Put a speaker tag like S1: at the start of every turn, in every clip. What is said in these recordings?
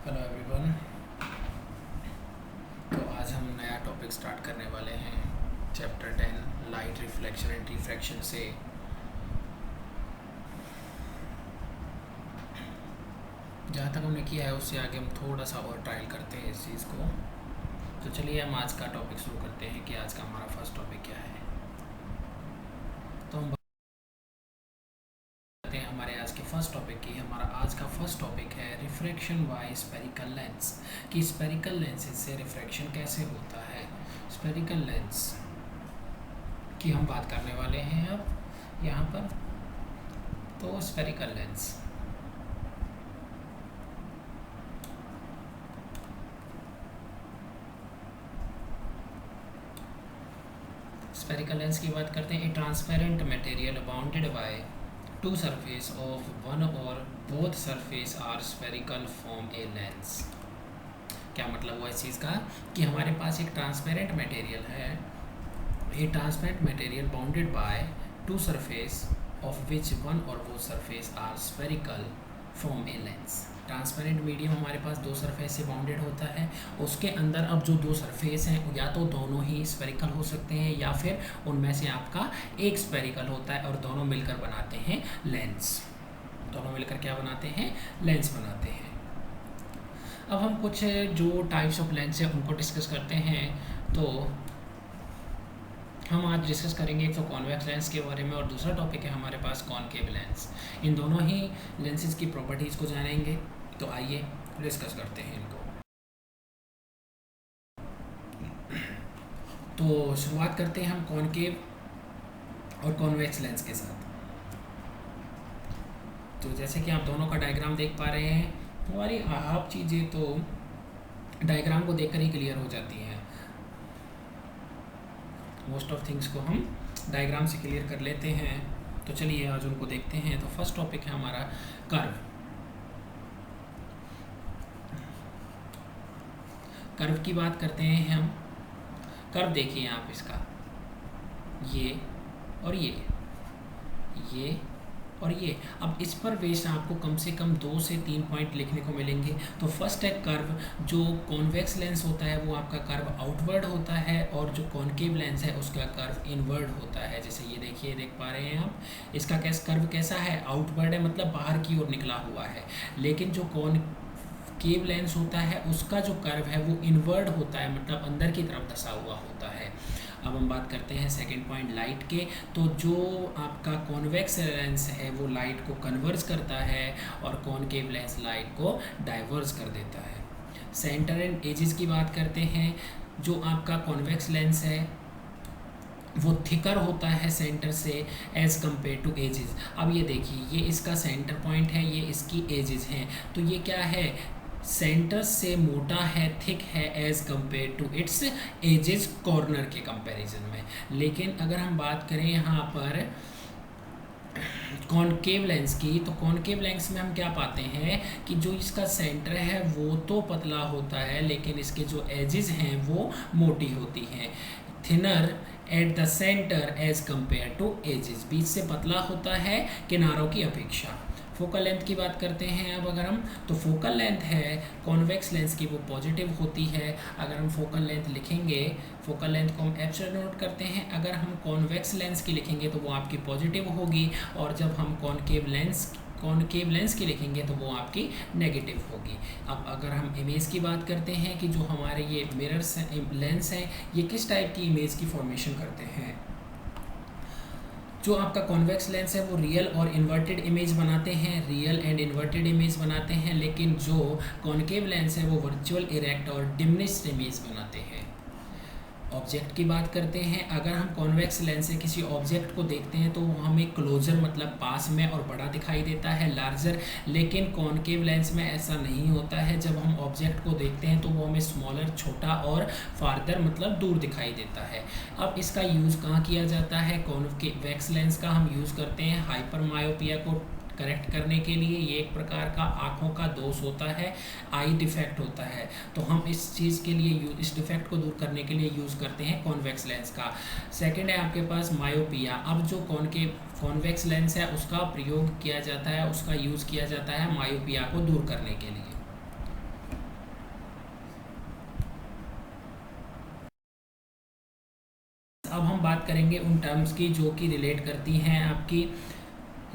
S1: Hello everyone. तो आज हम नया टॉपिक स्टार्ट करने वाले हैं। Chapter 10 light reflection and refraction से जहाँ तक हमने किया है उससे आगे हम थोड़ा सा और ट्रायल करते हैं इस चीज़ को। तो चलिए हम आज का टॉपिक शुरू करते हैं कि आज का हमारा फर्स्ट टॉपिक क्या है। तो हम बात करते हैं हमारे आज के फर्स्ट टॉपिक की। हमारा आज का फर्स्ट टॉपिक है रिफ्रैक्शन बाय स्फेरिकल लेंस, कि स्फेरिकल लेंसेज से रिफ्रैक्शन कैसे होता है। स्फेरिकल लेंस की हम बात करने वाले हैं अब यहाँ पर। तो स्फेरिकल लेंस, स्फेरिकल लेंस की बात करते हैं। A transparent material bounded by two surface of one और both surface are spherical form a lens. क्या मतलब हुआ इस चीज़ का कि हमारे पास एक ट्रांसपेरेंट मटेरियल है। A transparent material bounded by two surface of which one और both surface are spherical form a lens. Transparent medium हमारे पास दो सरफेस से बाउंडेड होता है। उसके अंदर अब जो दो सरफेस हैं या तो दोनों ही स्फेरिकल हो सकते हैं या फिर उनमें से आपका एक स्फेरिकल होता है और दोनों मिलकर बनाते हैं लेंस। दोनों मिलकर क्या बनाते हैं? लेंस बनाते हैं। अब हम कुछ जो टाइप्स ऑफ लेंस है उनको डिस्कस करते हैं। तो हम आज डिस्कस करेंगे एक तो कॉन्वेक्स लेंस के बारे में और दूसरा टॉपिक है हमारे पास कॉनकेव लेंस। इन दोनों ही लेंसेज की प्रॉपर्टीज़ को जानेंगे। तो आइए डिस्कस करते हैं इनको। तो शुरुआत करते हैं हम कॉनकेव और कॉन्वेक्स लेंस के साथ। तो जैसे कि आप दोनों का डायग्राम देख पा रहे हैं, हमारी आप चीज़ें तो डायग्राम को देखकर ही क्लियर हो जाती हैं। मोस्ट ऑफ थिंग्स को हम डायग्राम से क्लियर कर लेते हैं। तो चलिए आज उनको देखते हैं। तो फर्स्ट टॉपिक है हमारा कर्व। कर्व की बात करते हैं हम। कर्व देखिए आप इसका, ये और ये और ये। अब इस पर बेस आपको कम से कम 2 से 3 पॉइंट लिखने को मिलेंगे। तो फर्स्ट है कर्व। जो कॉन्वेक्स लेंस होता है वो आपका कर्व आउटवर्ड होता है और जो कॉनकेव लेंस है उसका कर्व इनवर्ड होता है। जैसे ये देखिए, देख पा रहे हैं आप, इसका कर्व कैसा है? आउटवर्ड है, मतलब बाहर की ओर निकला हुआ है। लेकिन जो कॉनकेव लेंस होता है उसका जो कर्व है वो इनवर्ड होता है, मतलब अंदर की तरफ धंसा हुआ होता है। अब हम बात करते हैं सेकंड पॉइंट लाइट के। तो जो आपका कॉन्वेक्स लेंस है वो लाइट को कन्वर्ज करता है और कॉनकेव लेंस लाइट को डाइवर्ज कर देता है। सेंटर एंड एजेस की बात करते हैं। जो आपका कॉन्वेक्स लेंस है वो थिकर होता है सेंटर से एज कम्पेयर टू एजेस। अब ये देखिए, ये इसका सेंटर पॉइंट है, ये इसकी एजेस हैं। तो ये क्या है? सेंटर से मोटा है, थिक है as compare to its edges corner के कंपैरिजन में। लेकिन अगर हम बात करें यहाँ पर कॉनकेव लेंस की, तो कॉनकेव लेंस में हम क्या पाते हैं कि जो इसका सेंटर है वो तो पतला होता है लेकिन इसके जो एजेस हैं वो मोटी होती हैं। Thinner at the centre as compare to edges, बीच से पतला होता है किनारों की अपेक्षा। फोकल लेंथ की बात करते हैं अब अगर हम, तो फोकल लेंथ है कॉन्वेक्स लेंस की वो पॉजिटिव होती है। अगर हम फोकल लेंथ लिखेंगे, फोकल लेंथ को हम एफ से नोट करते हैं। अगर हम कॉन्वेक्स लेंस की लिखेंगे तो वो आपकी पॉजिटिव होगी और जब हम कॉनकेव लेंस की लिखेंगे तो वो आपकी नेगेटिव होगी। अब अगर हम इमेज की बात करते हैं कि जो हमारे ये मिरर्स लेंस हैं ये किस टाइप की इमेज की फॉर्मेशन करते हैं। जो आपका कॉन्वेक्स लेंस है वो रियल और इन्वर्टेड इमेज बनाते हैं, रियल एंड इन्वर्टेड इमेज बनाते हैं। लेकिन जो कॉनकेव लेंस है वो वर्चुअल, इरेक्ट और डिमिनिश्ड इमेज बनाते हैं। ऑब्जेक्ट की बात करते हैं। अगर हम कॉन्वेक्स लेंस से किसी ऑब्जेक्ट को देखते हैं तो वो हमें क्लोजर मतलब पास में और बड़ा दिखाई देता है, लार्जर। लेकिन कॉनकेव लेंस में ऐसा नहीं होता है। जब हम ऑब्जेक्ट को देखते हैं तो वो हमें स्मॉलर, छोटा और फार्दर मतलब दूर दिखाई देता है। अब इसका यूज़ कहाँ किया जाता है? कॉन्वेक्स लेंस का हम यूज़ करते हैं हाइपर मायोपिया को करेक्ट करने के लिए। ये एक प्रकार का आँखों का दोष होता है, आई डिफेक्ट होता है। तो हम इस चीज़ के लिए इस डिफेक्ट को दूर करने के लिए यूज़ करते हैं कॉन्वेक्स लेंस का। सेकंड है आपके पास मायोपिया। अब जो कॉन्वेक्स लेंस है उसका प्रयोग किया जाता है, उसका यूज़ किया जाता है मायोपिया को दूर करने के लिए। करेंगे उन टर्म्स की जो कि रिलेट करती हैं आपकी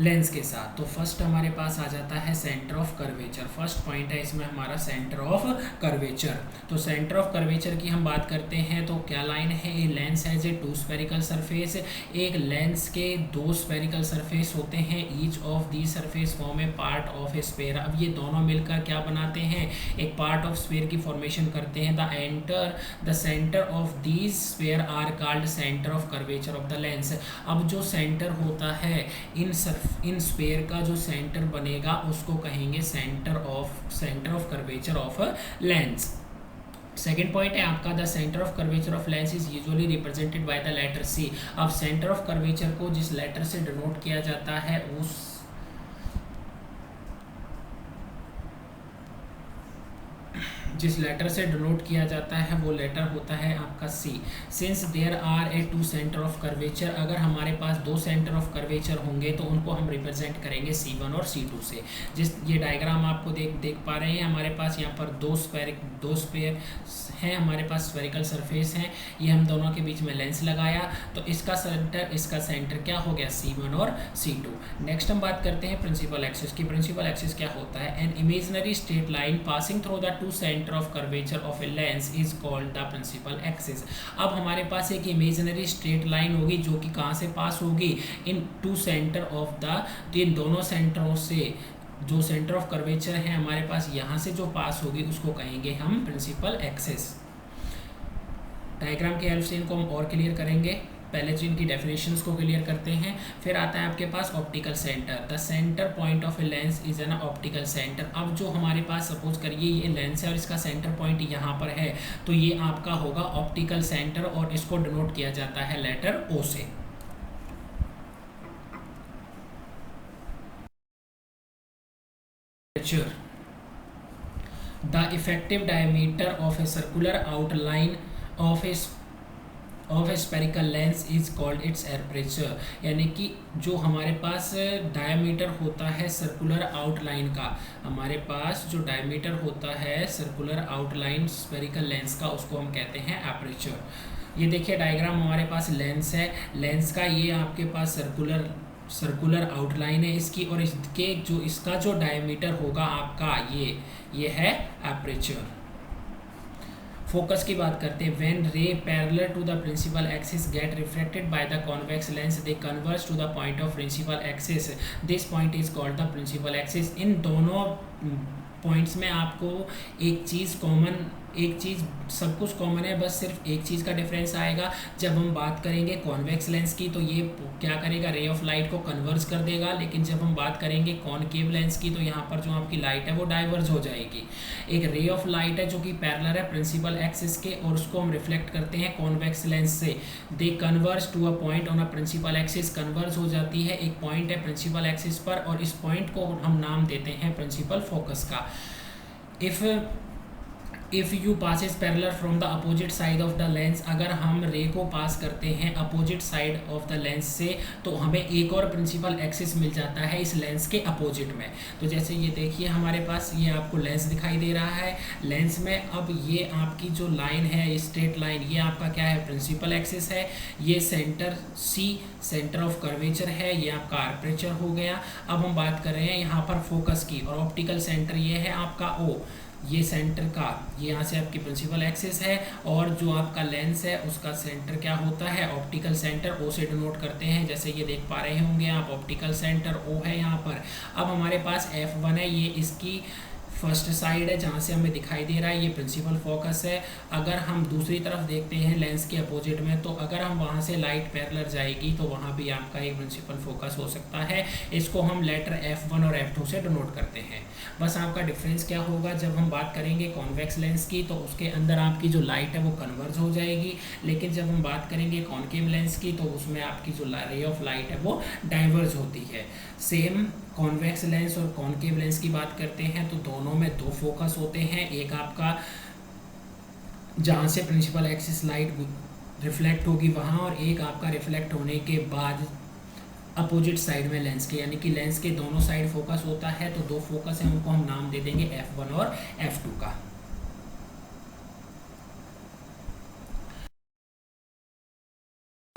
S1: लेंस के साथ। तो फर्स्ट हमारे पास आ जाता है centre of curvature. First point है इसमें हमारा सेंटर ऑफ कर्वेचर। तो सेंटर ऑफ कर्वेचर की हम बात करते हैं तो क्या लाइन है, a lens has a two spherical surface. एक लेंस के दो स्फेरिकल सरफेस होते हैं, each of the surface form a part of a sphere. अब ये दोनों मिलकर क्या बनाते हैं, एक पार्ट ऑफ स्फेयर की फॉर्मेशन करते हैं। The centre of these sphere are called centre of curvature of the lens. अब जो सेंटर होता है इन स्फेयर का जो सेंटर बनेगा उसको कहेंगे centre of curvature of lens. Second point है आपका the centre of curvature of lens is usually represented by the letter C. अब सेंटर ऑफ कर्वेचर को जिस लेटर से डिनोट किया जाता है जिस लेटर से डिनोट किया जाता है वो लेटर होता है आपका C. Since there are a two centre of curvature, अगर हमारे पास दो सेंटर ऑफ कर्वेचर होंगे तो उनको हम रिप्रेजेंट करेंगे C1 और C2 से। जिस ये डायग्राम आपको देख पा रहे हैं, हमारे पास यहाँ पर दो स्फेयर हैं, हमारे पास स्फेरिकल सरफेस हैं, ये हम दोनों के बीच में लेंस लगाया तो इसका सेंटर क्या हो गया, C1 और C2। नेक्स्ट हम बात करते हैं प्रिंसिपल एक्सिस की। प्रिंसिपल एक्सिस क्या होता है, an imaginary straight line passing through the two centre of curvature of a lens is called the principal axis. अब हमारे पास एक इमेजिनरी स्ट्रेट लाइन होगी जो कि कहाँ से पास होगी, इन टू सेंटर ऑफ द, इन दोनों सेंटरों से जो सेंटर ऑफ कर्वेचर है हमारे पास यहाँ से जो पास होगी उसको कहेंगे हम प्रिंसिपल एक्सिस। डायग्राम के हेल्प से इनको हम और क्लियर करेंगे। पहले तो इनकी डेफिनेशंस को क्लियर करते हैं, फिर आता है आपके पास optical centre. The centre point of a lens is an optical centre. अब जो हमारे पास सपोज करिए ये लेंस है और इसका सेंटर पॉइंट यहाँ पर है तो ये आपका होगा ऑप्टिकल सेंटर और इसको डिनोट किया जाता है लेटर O से। The effective diameter of a circular outline of a spherical lens is called its aperture। यानी कि जो हमारे पास डायमीटर होता है सर्कुलर आउटलाइन का, हमारे पास जो डायमीटर होता है सर्कुलर आउटलाइन स्फेरिकल लेंस का, उसको हम कहते हैं एपरेचर। ये देखिए डायग्राम, हमारे पास लेंस है, लेंस का ये आपके पास सर्कुलर आउटलाइन है इसकी, और इसका जो डायमीटर होगा आपका ये है एपरेचर। फोकस की बात करते हैं, when ray parallel to the principal axis get reflected by the convex lens they converge to the point of principal axis, this point is called the principal axis. इन दोनों पॉइंट्स में आपको एक चीज़ सब कुछ कॉमन है, बस सिर्फ एक चीज़ का डिफरेंस आएगा। जब हम बात करेंगे कॉन्वेक्स लेंस की तो ये क्या करेगा, रे ऑफ लाइट को कन्वर्ज कर देगा, लेकिन जब हम बात करेंगे कॉनकेव लेंस की तो यहाँ पर जो आपकी लाइट है वो डाइवर्ज हो जाएगी। एक रे ऑफ लाइट है जो कि पैरेलल है प्रिंसिपल एक्सिस के और उसको हम रिफ्लेक्ट करते हैं कॉन्वेक्स लेंस से, they converge to a point on a principal axis, converge हो जाती है, एक पॉइंट है प्रिंसिपल एक्सिस पर और इस पॉइंट को हम नाम देते हैं प्रिंसिपल फोकस का। If you passes parallel from the opposite side of the lens, अगर हम रे को पास करते हैं opposite side of the lens से तो हमें एक और प्रिंसिपल एक्सिस मिल जाता है इस लेंस के अपोजिट में। तो जैसे ये देखिए हमारे पास ये आपको लेंस दिखाई दे रहा है, लेंस में अब ये आपकी जो लाइन है स्ट्रेट लाइन, ये आपका क्या है, प्रिंसिपल एक्सिस है, ये centre C centre of curvature है, ये आपका एपरेचर हो गया। अब हम बात कर रहे हैं यहाँ पर फोकस की, और ऑप्टिकल सेंटर ये है आपका O, ये सेंटर का, ये यहाँ से आपकी प्रिंसिपल एक्सिस है, और जो आपका लेंस है उसका सेंटर क्या होता है, ऑप्टिकल सेंटर O से डिनोट करते हैं। जैसे ये देख पा रहे होंगे आप, ऑप्टिकल सेंटर O है यहाँ पर। अब हमारे पास F1 है, ये इसकी फर्स्ट साइड है जहाँ से हमें दिखाई दे रहा है, ये प्रिंसिपल फोकस है। अगर हम दूसरी तरफ देखते हैं लेंस के अपोजिट में, तो अगर हम वहाँ से लाइट पैरेलल जाएगी तो वहाँ भी आपका एक प्रिंसिपल फोकस हो सकता है। इसको हम लेटर F1 और F2 से डिनोट करते हैं। बस आपका डिफरेंस क्या होगा, जब हम बात करेंगे कॉन्वेक्स लेंस की तो उसके अंदर आपकी जो लाइट है वो कन्वर्ज हो जाएगी, लेकिन जब हम बात करेंगे कॉनकेव लेंस की तो उसमें आपकी जो रे ऑफ लाइट है वो डाइवर्ज होती है। सेम कॉन्वेक्स लेंस और कॉनकेव लेंस की बात करते हैं तो दोनों में दो फोकस होते हैं, एक आपका जहाँ से प्रिंसिपल एक्सिस लाइट रिफ्लेक्ट होगी वहाँ, और एक आपका रिफ्लेक्ट होने के बाद अपोजिट साइड में लेंस के, यानी कि लेंस के दोनों साइड फोकस होता है। तो दो फोकस हैं, उनको हम नाम दे देंगे F1 और F2 का।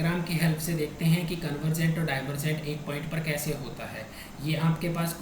S1: डायग्राम की हेल्प से देखते हैं कि कन्वर्जेंट और डाइवर्जेंट एक पॉइंट पर कैसे होता है। ये आपके पास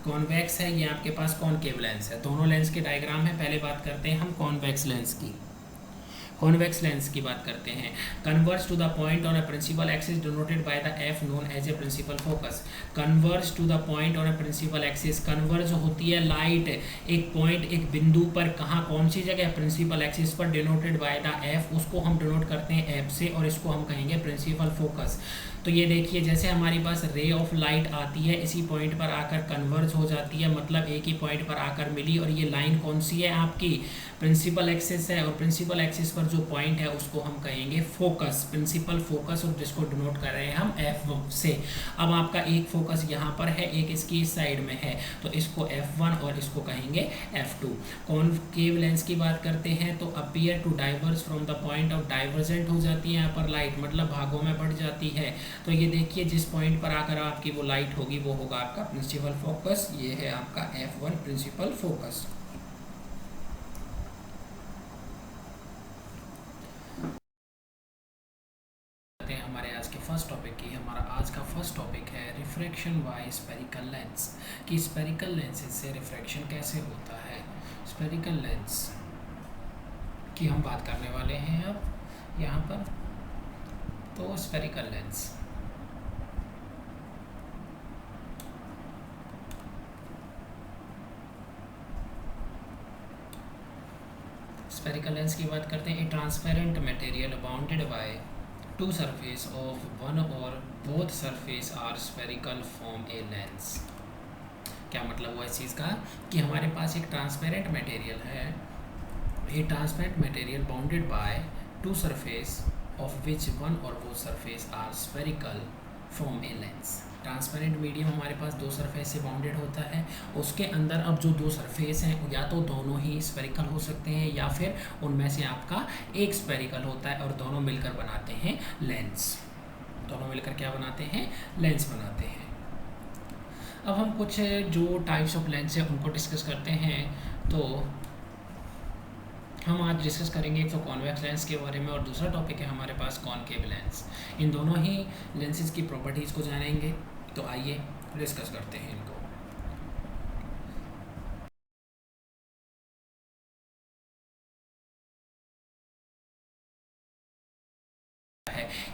S1: कॉन्वेक्स है, ये आपके पास कॉनकेव लेंस है, दोनों लेंस के डायग्राम है। पहले बात करते हैं हम कॉन्वेक्स लेंस की। कॉन्वेक्स लेंस की बात करते हैं। Converge to the point on a principal axis denoted by the F known as a principal focus. Converge to the point on a principal axis, converge होती है लाइट एक point, एक बिंदु पर, कहाँ, कौन सी जगह, प्रिंसिपल एक्सिस पर, डिनोटेड बाय द एफ, उसको हम डिनोट करते हैं एफ से और इसको हम कहेंगे प्रिंसिपल फोकस। तो ये देखिए जैसे हमारे पास रे ऑफ लाइट आती है, इसी पॉइंट पर आकर कन्वर्ज हो जाती है, मतलब एक ही पॉइंट पर आकर मिली, और ये लाइन कौन सी है आपकी, प्रिंसिपल एक्सिस है, और प्रिंसिपल एक्सिस पर जो पॉइंट है उसको हम कहेंगे फोकस, प्रिंसिपल फोकस, और जिसको डिनोट कर रहे हैं हम एफ से। अब आपका एक फोकस यहाँ पर है, एक इसकी इस साइड में है, तो इसको F1 और इसको कहेंगे F2। कॉनकेव लेंस की बात करते हैं तो appear to diverge from the point of, divergent हो जाती है यहाँ पर लाइट, मतलब भागों में बढ़ जाती है। तो ये देखिए जिस पॉइंट पर आकर आपकी वो लाइट होगी वो होगा आपका प्रिंसिपल फोकस। ये है आपका F1 प्रिंसिपल फोकस। हमारे आज के फर्स्ट टॉपिक की, हमारा आज का फर्स्ट टॉपिक है रिफ्रैक्शन बाय स्फेरिकल लेंस, कि स्फेरिकल लेंसेज से रिफ्रैक्शन कैसे होता है। स्फेरिकल लेंस की हम बात करने वाले हैं अब यहाँ पर। तो स्फेरिकल लेंस, स्फेरिकल लेंस की बात करते हैं। A transparent material bounded by two surface of one और both surface are spherical form a lens. क्या मतलब हुआ इस चीज़ का, कि हमारे पास एक ट्रांसपेरेंट मटेरियल है, a transparent material bounded by two surface of which one और both surface are spherical form a lens. Transparent medium हमारे पास दो सरफेस से बाउंडेड होता है, उसके अंदर अब जो दो सरफेस हैं या तो दोनों ही स्फेरिकल हो सकते हैं या फिर उनमें से आपका एक स्फेरिकल होता है, और दोनों मिलकर बनाते हैं लेंस। दोनों मिलकर क्या बनाते हैं, लेंस बनाते हैं। अब हम कुछ जो टाइप्स ऑफ लेंस है उनको डिस्कस करते हैं। तो हम आज डिस्कस करेंगे एक तो कॉन्वेक्स लेंस के बारे में, और दूसरा टॉपिक है हमारे पास कॉनकेव लेंस। इन दोनों ही लेंसेज की प्रॉपर्टीज़ को जानेंगे, तो आइए डिस्कस करते हैं इनको।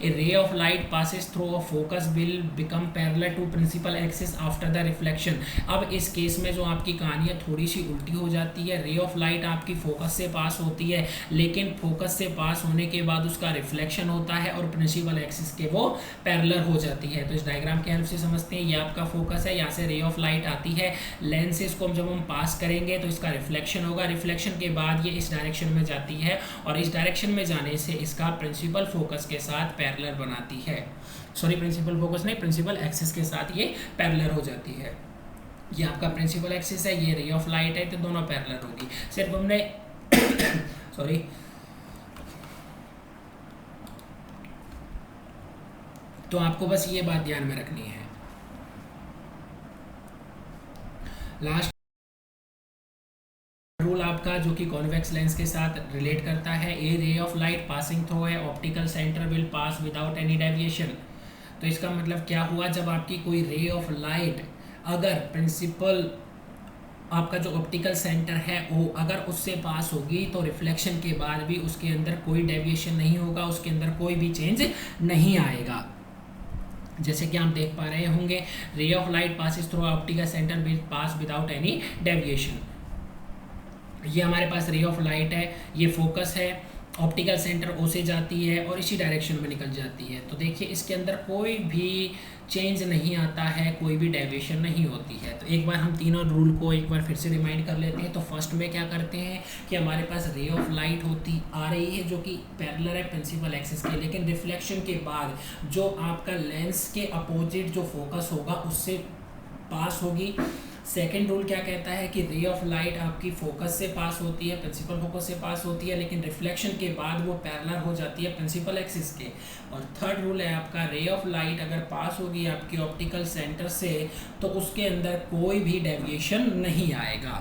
S1: A ray of light passes through a focus will become parallel to principal axis after the reflection। अब इस केस में जो आपकी कहानी है थोड़ी सी उल्टी हो जाती है। रे ऑफ लाइट आपकी फोकस से पास होती है, लेकिन फोकस से पास होने के बाद उसका रिफ्लेक्शन होता है और प्रिंसिपल एक्सिस के वो पैरेलल हो जाती है। तो इस डायग्राम की हेल्प से समझते हैं। ये आपका फोकस है, यहाँ से रे ऑफ लाइट आती है, लेंस से इसको जब हम पास करेंगे तो इसका रिफ्लेक्शन होगा, रिफ्लेक्शन के बाद ये इस डायरेक्शन में जाती है, और इस डायरेक्शन में जाने से इसका प्रिंसिपल फोकस के साथ पैरेलल बनाती है। सॉरी, प्रिंसिपल फोकस नहीं, प्रिंसिपल एक्सिस के साथ ये पैरेलल हो जाती है। ये आपका प्रिंसिपल एक्सिस है, ये रे ऑफ लाइट है, तो दोनों पैरेलल होगी। सिर्फ हमने सॉरी तो आपको बस ये बात ध्यान में रखनी है। लास्ट रूल आपका जो कि कॉन्वेक्स लेंस के साथ रिलेट करता है, a ray of light passing through a optical centre will pass without any deviation. तो इसका मतलब क्या हुआ, जब आपकी कोई रे ऑफ लाइट अगर प्रिंसिपल आपका जो ऑप्टिकल सेंटर है वो अगर उससे पास होगी तो रिफ्लेक्शन के बाद भी उसके अंदर कोई डेविएशन नहीं होगा, उसके अंदर कोई भी चेंज नहीं आएगा। जैसे कि आप देख पा रहे होंगे, रे of light passes through optical centre will pass without any deviation. ये हमारे पास रे ऑफ लाइट है, ये फोकस है, ऑप्टिकल सेंटर ओ से जाती है और इसी डायरेक्शन में निकल जाती है। तो देखिए इसके अंदर कोई भी चेंज नहीं आता है, कोई भी डेविएशन नहीं होती है। तो एक बार हम तीनों रूल को एक बार फिर से रिमाइंड कर लेते हैं। तो फर्स्ट में क्या करते हैं कि हमारे पास रे ऑफ लाइट होती आ रही है जो कि पैरेलल है प्रिंसिपल एक्सिस के, लेकिन रिफ्लेक्शन के बाद जो आपका लेंस के अपोजिट जो फोकस होगा उससे पास होगी। सेकेंड रूल क्या कहता है कि रे ऑफ लाइट आपकी फोकस से पास होती है, प्रिंसिपल फोकस से पास होती है, लेकिन रिफ्लेक्शन के बाद वो पैरेलल हो जाती है प्रिंसिपल एक्सिस के। और थर्ड रूल है आपका, रे ऑफ लाइट अगर पास होगी आपकी ऑप्टिकल सेंटर से तो उसके अंदर कोई भी डेविएशन नहीं आएगा।